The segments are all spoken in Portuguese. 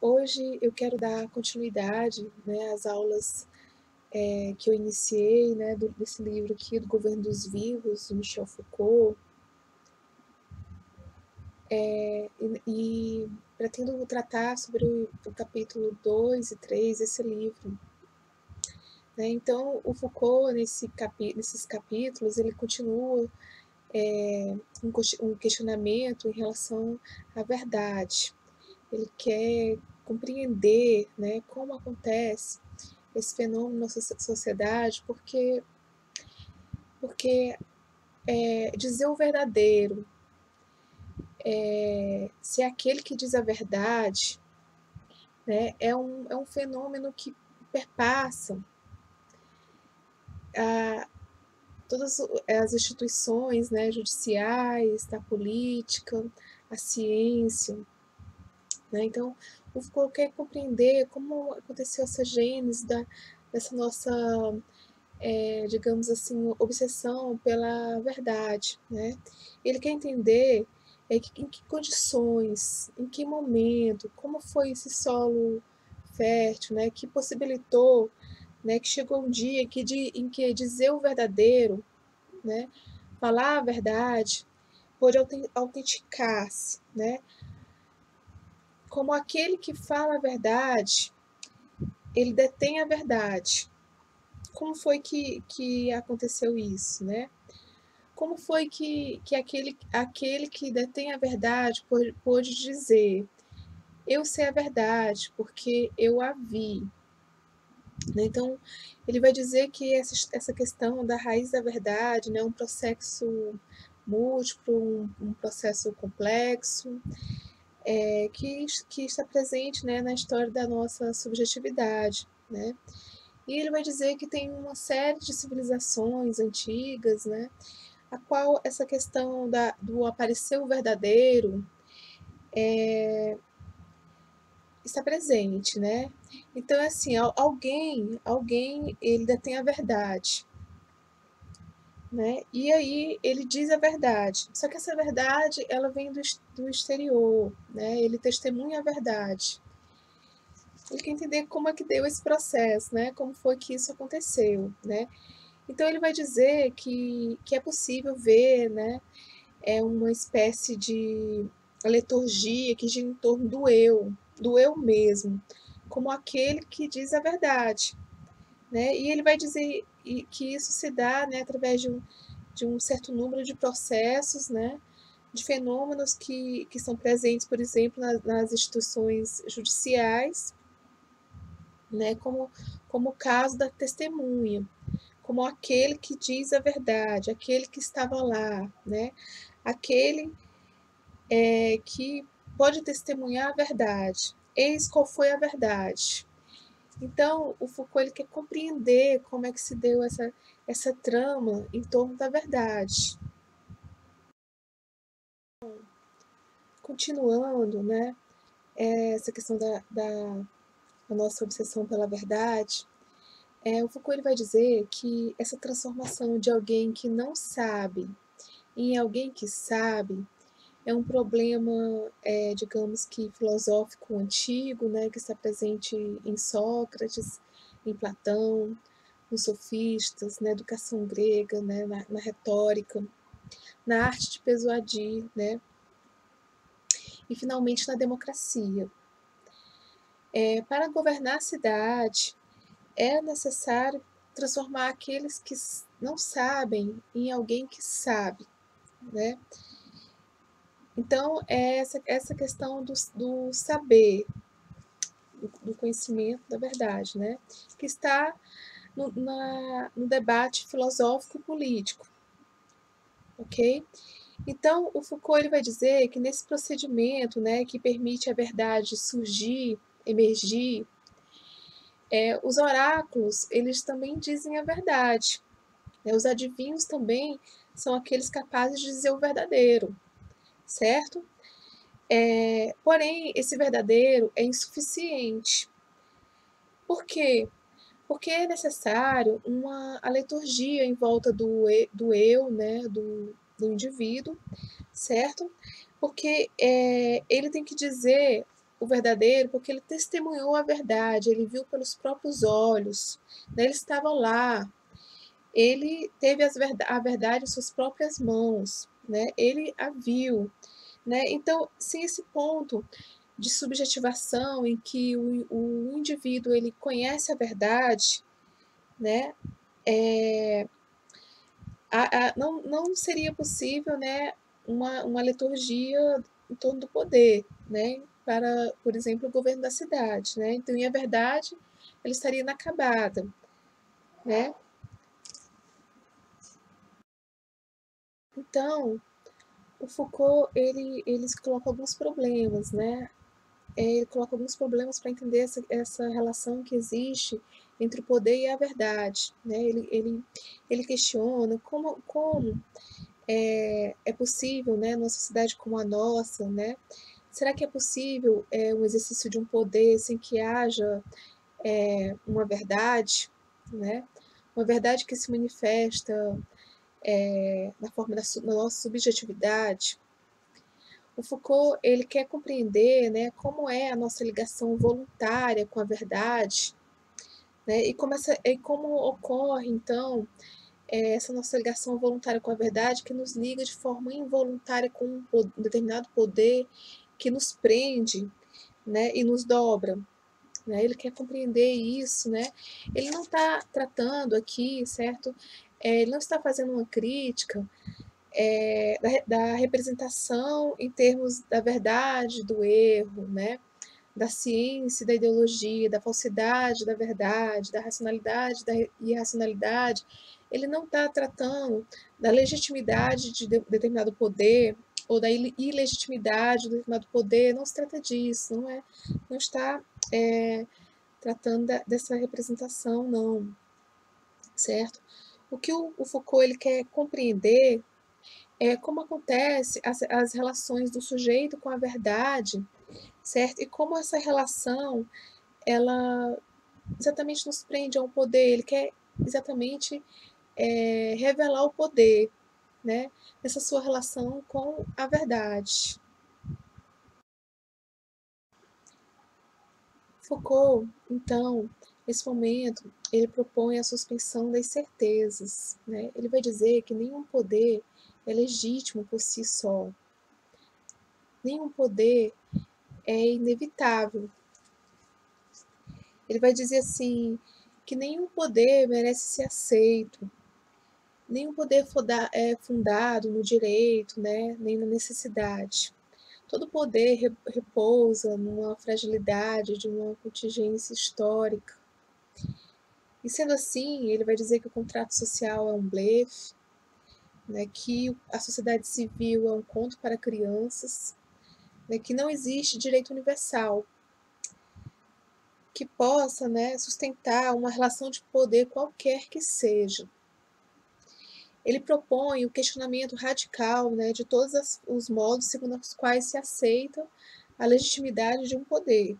Hoje eu quero dar continuidade, né, às aulas que eu iniciei, né, desse livro aqui, do Governo dos Vivos, do Michel Foucault, e pretendo tratar sobre o capítulo 2 e 3 desse livro. Né? Então, o Foucault, nesses capítulos, ele continua um questionamento em relação à verdade. Ele quer compreender, né, como acontece esse fenômeno na nossa sociedade, porque dizer o verdadeiro, ser aquele que diz a verdade, né, é um fenômeno que perpassa todas as instituições, né, judiciais, da política, a ciência. Né? Então, o Foucault quer compreender como aconteceu essa gênese dessa nossa, digamos assim, obsessão pela verdade. Né? Ele quer entender em que condições, em que momento, como foi esse solo fértil, né, que possibilitou, né, que chegou um dia em que dizer o verdadeiro, né, falar a verdade, pôde autenticar-se, né, como aquele que fala a verdade, ele detém a verdade. Como foi que aconteceu isso, né? Como foi que aquele que detém a verdade pôde dizer: eu sei a verdade, porque eu a vi. Né? Então, ele vai dizer que essa questão da raiz da verdade, né, um processo múltiplo, um processo complexo, que está presente, né, na história da nossa subjetividade. Né? E ele vai dizer que tem uma série de civilizações antigas, né, a qual essa questão do aparecer o verdadeiro está presente, né? Então, assim, alguém, ele detém a verdade, né? E aí ele diz a verdade. Só que essa verdade, ela vem do exterior, né? Ele testemunha a verdade. Ele quer entender como é que deu esse processo, né? Como foi que isso aconteceu, né? Então ele vai dizer que é possível ver, né? É uma espécie de liturgia que gira em torno do eu mesmo, como aquele que diz a verdade, né? E ele vai dizer que isso se dá, né, através de um certo número de processos, né? De fenômenos que são presentes, por exemplo, nas instituições judiciais, né? Como o caso da testemunha, como aquele que diz a verdade, aquele que estava lá, né? Aquele que pode testemunhar a verdade. Eis qual foi a verdade. Então, o Foucault ele quer compreender como é que se deu essa trama em torno da verdade. Continuando, né, essa questão da nossa obsessão pela verdade, o Foucault ele vai dizer que essa transformação de alguém que não sabe em alguém que sabe é um problema, digamos que filosófico antigo, né, que está presente em Sócrates, em Platão, nos sofistas, na educação grega, né, na retórica, na arte de persuadir, né, e finalmente na democracia. Para governar a cidade, é necessário transformar aqueles que não sabem em alguém que sabe, né? Então, é essa questão do saber, do conhecimento da verdade, né? Que está no debate filosófico político, ok? Então, o Foucault ele vai dizer que nesse procedimento, né, que permite a verdade surgir, emergir, os oráculos, eles também dizem a verdade. Né? Os adivinhos também são aqueles capazes de dizer o verdadeiro, certo? Porém, esse verdadeiro é insuficiente. Por quê? Porque é necessário a liturgia em volta do eu, né, do indivíduo, certo? porque ele tem que dizer o verdadeiro, porque ele testemunhou a verdade, ele viu pelos próprios olhos, né? Ele estava lá, ele teve a verdade em suas próprias mãos, né? Ele a viu, né? Então, sem esse ponto de subjetivação em que o indivíduo ele conhece a verdade, né? Não seria possível, né, uma liturgia em torno do poder, né, para, por exemplo, o governo da cidade, né? Então, e a verdade, ela estaria inacabada, né? Então, o Foucault, ele coloca alguns problemas, né? Ele coloca alguns problemas para entender essa relação que existe entre o poder e a verdade, né? Ele questiona como é possível, né, numa sociedade como a nossa, né? Será que é possível um exercício de um poder sem que haja uma verdade, né? Uma verdade que se manifesta na forma da nossa subjetividade. O Foucault ele quer compreender, né, como é a nossa ligação voluntária com a verdade, né? E como ocorre então essa nossa ligação voluntária com a verdade que nos liga de forma involuntária com um determinado poder que nos prende, né, e nos dobra. Né? Ele quer compreender isso, né? Ele não está tratando aqui, certo? Ele não está fazendo uma crítica da representação em termos da verdade, do erro, né? Da ciência, da ideologia, da falsidade, da verdade, da racionalidade, da irracionalidade. Ele não está tratando da legitimidade de determinado poder ou da ilegitimidade de determinado poder. Não se trata disso, não está tratando dessa representação, não, certo? O que o Foucault ele quer compreender é como acontece as relações do sujeito com a verdade, certo? E como essa relação, ela exatamente nos prende ao poder, ele quer exatamente revelar o poder, né? Nessa sua relação com a verdade. Foucault, então, nesse momento, ele propõe a suspensão das certezas, né? Ele vai dizer que nenhum poder é legítimo por si só, nenhum poder é inevitável. Ele vai dizer assim que nenhum poder merece ser aceito, nenhum poder é fundado no direito, né? Nem na necessidade. Todo poder repousa numa fragilidade de uma contingência histórica. E sendo assim, ele vai dizer que o contrato social é um blefe, né, que a sociedade civil é um conto para crianças, né, que não existe direito universal que possa, né, sustentar uma relação de poder qualquer que seja. Ele propõe o questionamento radical, né, de todos os modos segundo os quais se aceita a legitimidade de um poder.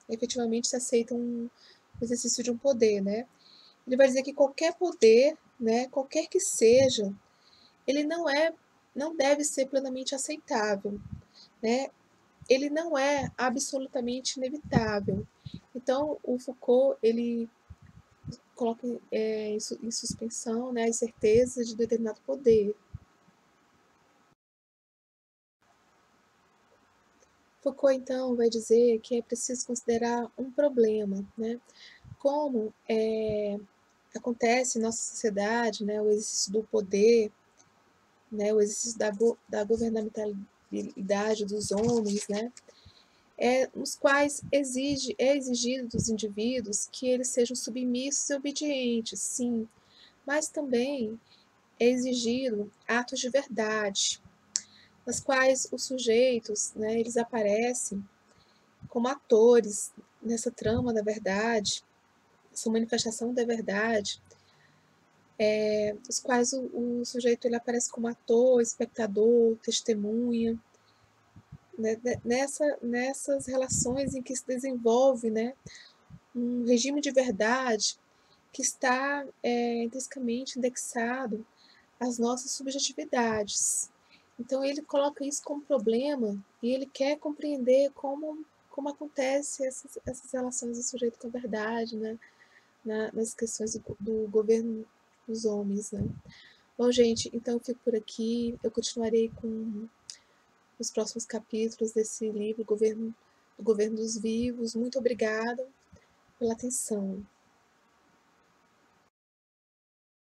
Efetivamente se aceita o exercício de um poder, né? Ele vai dizer que qualquer poder, né, qualquer que seja, ele não deve ser plenamente aceitável, né? Ele não é absolutamente inevitável. Então, o Foucault ele coloca em suspensão, né, as certezas de determinado poder. Foucault então vai dizer que é preciso considerar um problema, né? Como acontece em nossa sociedade, né, o exercício do poder, né, o exercício da governamentalidade dos homens, né, nos quais é exigido dos indivíduos que eles sejam submissos e obedientes, sim, mas também é exigido atos de verdade, nas quais os sujeitos, né, eles aparecem como atores nessa trama da verdade, essa manifestação da verdade, os quais o sujeito ele aparece como ator, espectador, testemunha, né, nessas relações em que se desenvolve, né, um regime de verdade que está intrinsecamente indexado às nossas subjetividades. Então ele coloca isso como problema e ele quer compreender como acontece essas relações do sujeito com a verdade, né? Nas questões do governo dos homens, né? Bom, gente, então eu fico por aqui. Eu continuarei com os próximos capítulos desse livro, do Governo dos Vivos. Muito obrigada pela atenção.